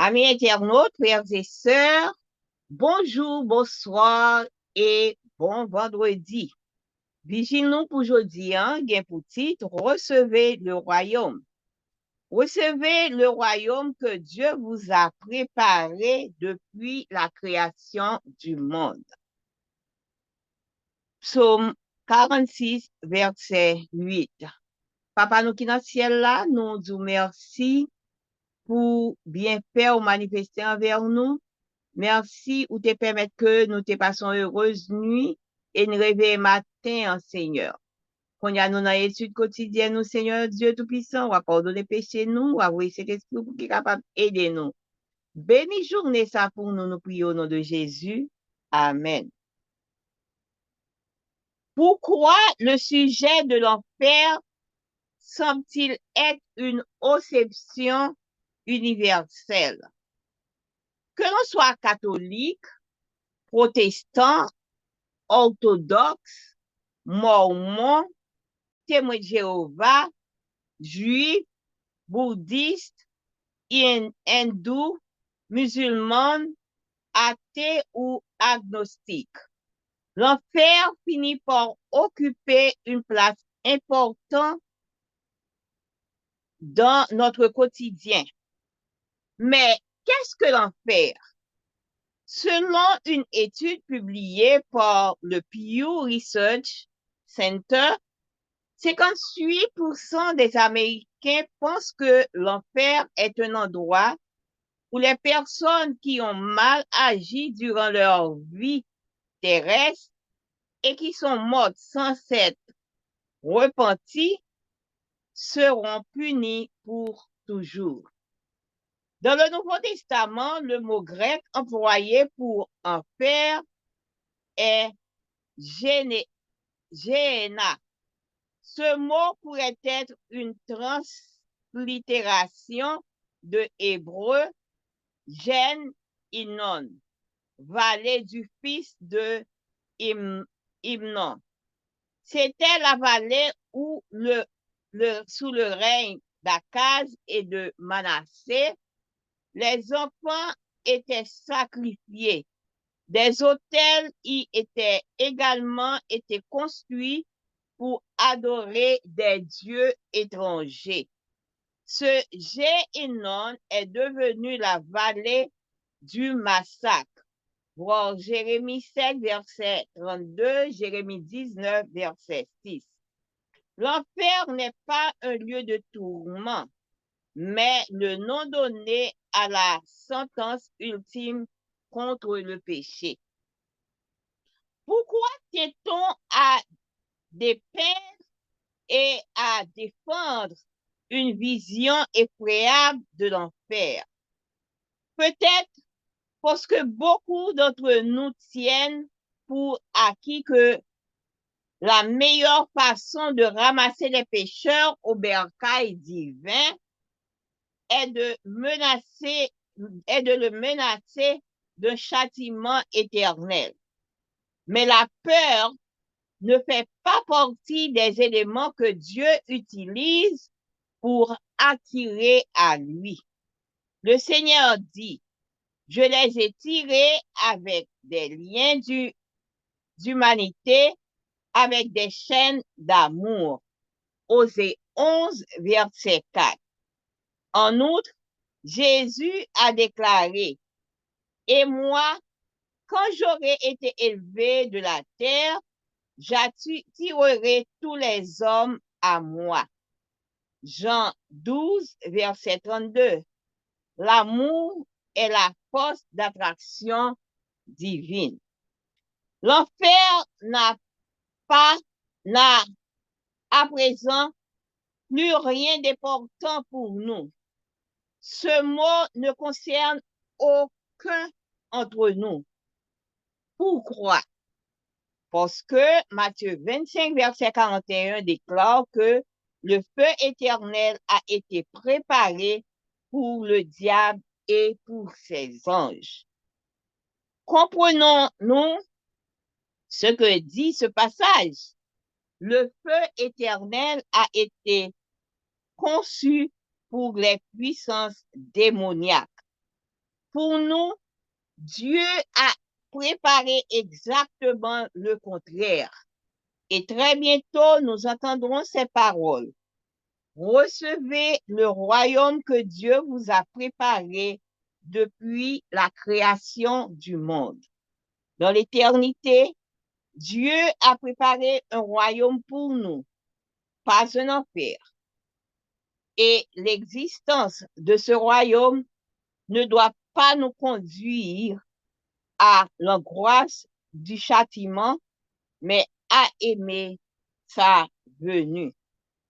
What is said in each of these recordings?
Amis internautes, frères et sœurs, bonjour, bonsoir et bon vendredi. Vigile-nous pour aujourd'hui, gain pour titre, recevez le royaume. Recevez le royaume que Dieu vous a préparé depuis la création du monde. Psaume 46, verset 8. Papa nous qui dans le ciel là, nous disons merci pour bien faire ou manifester envers nous. Merci ou te permettre que nous te passons heureuse nuit et nous réveillons matin en Seigneur. Qu'on y a nous dans l'étude quotidienne, nous, Seigneur Dieu Tout-Puissant, on va pardonner péché nous, on va envoyer cet esprit qui est capable d'aider nous. Béni journée ça pour nous, nous prions au nom de Jésus. Amen. Pourquoi le sujet de l'enfer semble-t-il être une conception universelle? Que l'on soit catholique, protestant, orthodoxe, mormon, témoin de Jéhovah, juif, bouddhiste, hindou, musulman, athée ou agnostique. L'enfer finit par occuper une place importante dans notre quotidien. Mais qu'est-ce que l'enfer? Selon une étude publiée par le Pew Research Center, 58% des Américains pensent que l'enfer est un endroit où les personnes qui ont mal agi durant leur vie terrestre et qui sont mortes sans s'être repenties seront punies pour toujours. Dans le Nouveau Testament, le mot grec employé pour enfer est Géhéna. Ce mot pourrait être une translittération de hébreu Gen Inon, vallée du fils de Himnon. C'était la vallée où sous le règne d'Akaz et de Manassé, les enfants étaient sacrifiés. Des autels y étaient également été construits pour adorer des dieux étrangers. Ce Géhénon est devenu la vallée du massacre. Voir Jérémie 7, verset 32, Jérémie 19, verset 6. L'enfer n'est pas un lieu de tourment, mais le nom donné à la sentence ultime contre le péché. Pourquoi tient-on à dépeindre et à défendre une vision effroyable de l'enfer? Peut-être parce que beaucoup d'entre nous tiennent pour acquis que la meilleure façon de ramasser les pécheurs au bercail divin est de le menacer d'un châtiment éternel. Mais la peur ne fait pas partie des éléments que Dieu utilise pour attirer à lui. Le Seigneur dit, je les ai tirés avec des liens d'humanité, avec des chaînes d'amour. Osée 11, verset 4. En outre, Jésus a déclaré, et moi, quand j'aurai été élevé de la terre, j'attirerai tous les hommes à moi. Jean 12, verset 32. L'amour est la force d'attraction divine. L'enfer n'a à présent plus rien d'important pour nous. Ce mot ne concerne aucun entre nous. Pourquoi? Parce que Matthieu 25, verset 41 déclare que le feu éternel a été préparé pour le diable et pour ses anges. Comprenons-nous ce que dit ce passage? Le feu éternel a été conçu pour les puissances démoniaques. Pour nous, Dieu a préparé exactement le contraire. Et très bientôt, nous entendrons ces paroles. Recevez le royaume que Dieu vous a préparé depuis la création du monde. Dans l'éternité, Dieu a préparé un royaume pour nous, pas un enfer. Et l'existence de ce royaume ne doit pas nous conduire à l'angoisse du châtiment, mais à aimer sa venue.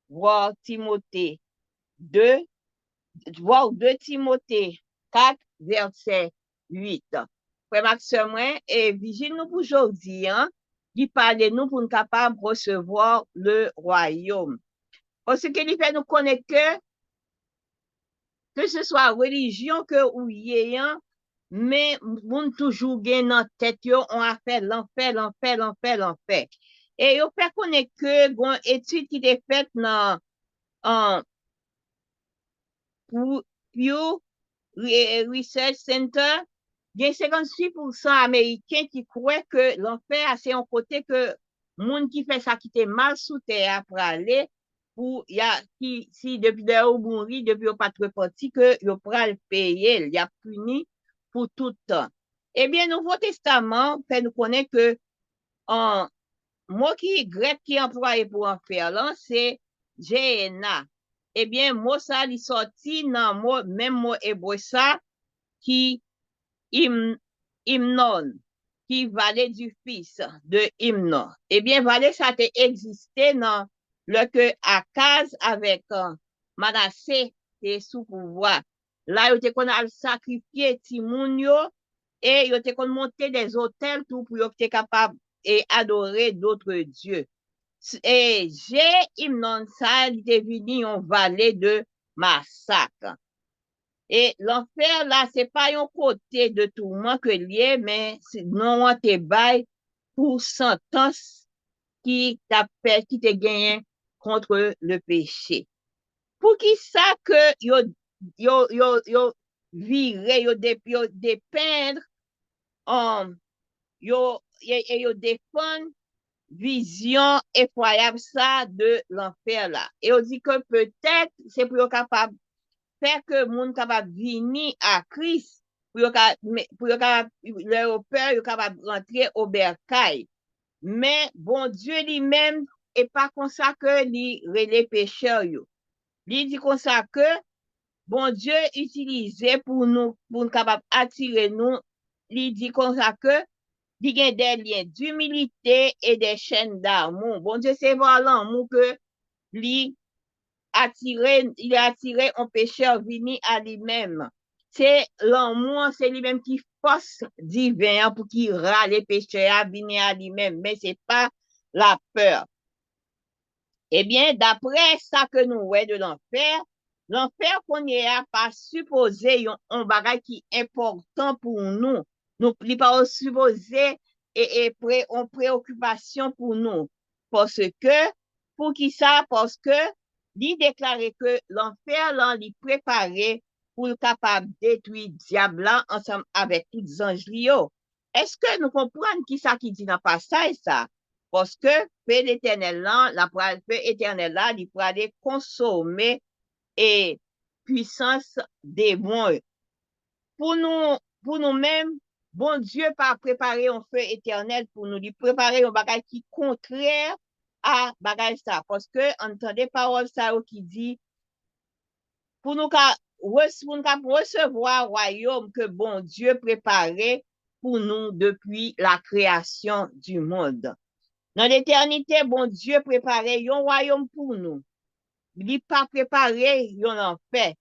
Voir Timothée 2, voir 2 Timothée 4, verset 8. Frère Maxime, et vigile nous pour aujourd'hui, qui parle nous pour nous capables de recevoir le royaume. Parce que il fait nous connaître que ce soit religion que ou yéyan, mais moun toujours gen dans tête yo on a fait l'enfer. Et yo fait connaître que gon étude qui était faite dans en Pew Research Center, gen 58% américains qui croient que l'enfer c'est un côté que moun qui fait ça qui était mal sous terre pour aller pour y a qui si depuis de ou mourir depuis ou pas repenti que yo pral payer il y a puni pour tout temps. Eh bien Nouveau Testament fait nous connaître que en mot qui grec qui employé pour enfer là c'est Gehenna. Eh bien mot ça li sorti dans mot même mot hébreu ça qui hymnon, qui valait du fils de hymnon. Eh bien, valait ça a existé dans le que Akaz avec Manassé et sous pouvoir. Là, il était qu'on a sacrifié Timounio et il était qu'on monter des hôtels tout pour être capable et adorer d'autres dieux. Et j'ai hymnon ça, il est venu en vallée de massacre. Et l'enfer, là, c'est pas un côté de tourment que lié, mais c'est non te bail pour sentence qui t'a fait, qui te gagné contre le péché. Pour qui ça que yo viré, yo dépeindre, yo défendre vision effroyable ça de l'enfer là. Et on dit que peut-être c'est pour être capable faire que moun capable venir à Christ pour yo capable leur peur yo capable rentrer au bercail. Mais bon Dieu lui-même est pas comme ça que li relé pécheur yo. Li dit comme ça que bon Dieu utilisé pour nous capable attirer nous, li dit comme ça que il y a des liens d'humilité et des chaînes d'amour. Bon Dieu c'est voir l'amour que li il a attiré un pécheur venu à lui-même. C'est l'amour, c'est lui-même qui force divin pour qu'il râle les pécheurs venir à lui-même, mais c'est pas la peur. Eh bien, d'après ça que nous voyons de l'enfer qu'on y a pas supposé un bagage qui est important pour nous. Nous ne pas supposé et une préoccupation pour nous. Parce que, pour qui ça? Parce que, il déclarait que l'enfer, là, il préparé pour être capable de détruire le diable ensemble avec tous les anges. Est-ce que nous comprenons qui ça qui dit dans le passage ça? Parce que feu l'éternel là, feu éternel là, il pourra aller consommer et puissance des bons. Pour nous-mêmes, bon Dieu pas préparer un feu éternel pour nous, il préparer un bagage qui contraire à bagage ça. Parce que entendez parole ça qui dit pour nous recevoir le royaume que bon Dieu préparait pour nous depuis la création du monde. Dans l'éternité, bon Dieu préparait un royaume pour nous. Il n'a pas préparé un enfer.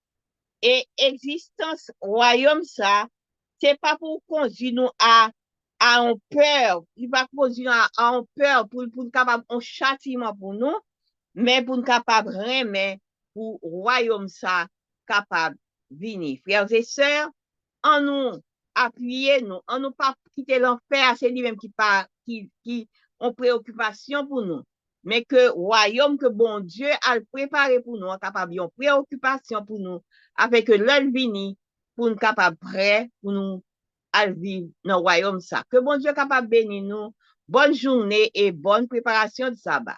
Et existence royaume ça, c'est pas pour conduire nous à un peur. Il va conduire à un peur pour capable un châtiment pour nous, mais pour capable remettre pour royaume ça capable venir. Frères et sœurs, en nous appuyer nous, en nous pas quitter l'enfer, c'est lui-même qui ont préoccupation pour nous. Mais que royaume que bon Dieu a préparé pour nous, capable une préoccupation pour nous, avec l'œil vini pour nous capables prêts pour nous à vivre dans le royaume ça. Que bon Dieu capable bénir nous. Bonne journée et bonne préparation de sabbat.